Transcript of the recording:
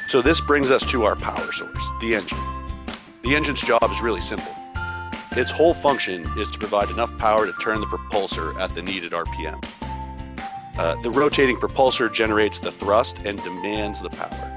So this brings us to our power source, the engine. The engine's job is really simple. Its whole function is to provide enough power to turn the propulsor at the needed RPM. The rotating propulsor generates the thrust and demands the power.